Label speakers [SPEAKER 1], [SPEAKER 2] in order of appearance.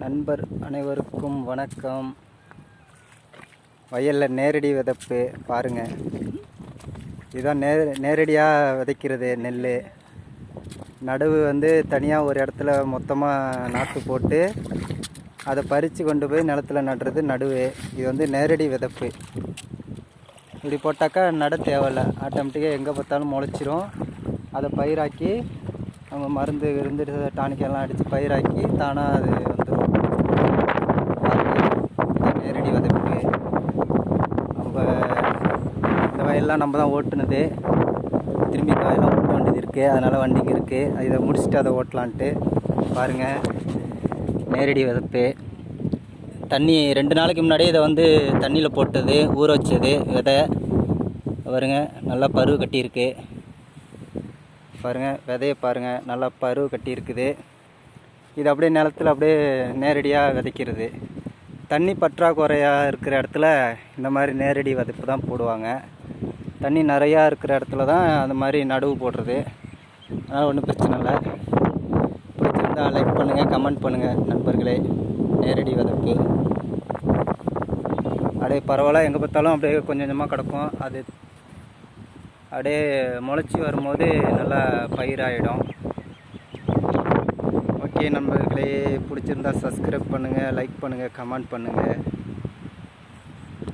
[SPEAKER 1] நண்பர் அனைவருக்கும் வணக்கம். வயலில் நேரடி விதைப்பு பாருங்கள். இதுதான் நேரடியாக விதைக்கிறது நெல். நடுவு தனியாக ஒரு இடத்துல மொத்தமாக நாற்று போட்டு அதை பறித்து கொண்டு போய் நிலத்தில் நடுறது நடுவு. இது நேரடி விதைப்பு. இப்படி போட்டாக்கா நட தேவையில்லை, ஆட்டோமேட்டிக்காக எங்கே பார்த்தாலும் முளைச்சிரும். அதை பயிராக்கி நம்ம மருந்து டானிக்கெல்லாம் அடித்து பயிராக்கி தானாக அது வந்துடும். நேரடி விதைப்பு. நம்ம இந்த வயல்லாம் நம்ம தான் ஓட்டுனது. திரும்பி இந்த வயலாம் ஓட்ட வேண்டியது இருக்குது, அதனால் வண்டிங்க இருக்குது. இதை முடிச்சுட்டு அதை ஓட்டலான்ட்டு பாருங்கள். நேரடி விதைப்பு. தண்ணி 2 நாளைக்கு முன்னாடியே இதை தண்ணியில் போட்டது, ஊற வச்சது விதை பாருங்க. நல்லா பருவு கட்டியிருக்கு பாருங்கள். விதையை பாருங்கள், நல்லா பருவு கட்டியிருக்குது. இது அப்படியே நிலத்தில் அப்படியே நேரடியாக விதைக்கிறது. தண்ணி பற்றாக்குறையாக இருக்கிற இடத்துல இந்த மாதிரி நேரடி விதைப்பு தான் போடுவாங்க. தண்ணி நிறையா இருக்கிற இடத்துல தான் அந்த மாதிரி நடவு போடுறது. அதனால் ஒன்றும் பிரச்சனை இல்லை. பிடிச்சிருந்தால் லைக் பண்ணுங்கள், கமெண்ட் பண்ணுங்கள் நண்பர்களே. நேரடி விதைப்பு அப்படியே பரவாயில்ல, எங்கே பார்த்தாலும் அப்படியே கொஞ்சம் கொஞ்சமாக கிடக்கும். அது அப்படியே முளைச்சி வரும்போது நல்லா பயிராகிடும். ஓகே நண்பர்களே, பிடிச்சிருந்தா சப்ஸ்கிரைப் பண்ணுங்கள், லைக் பண்ணுங்கள், கமெண்ட் பண்ணுங்கள்.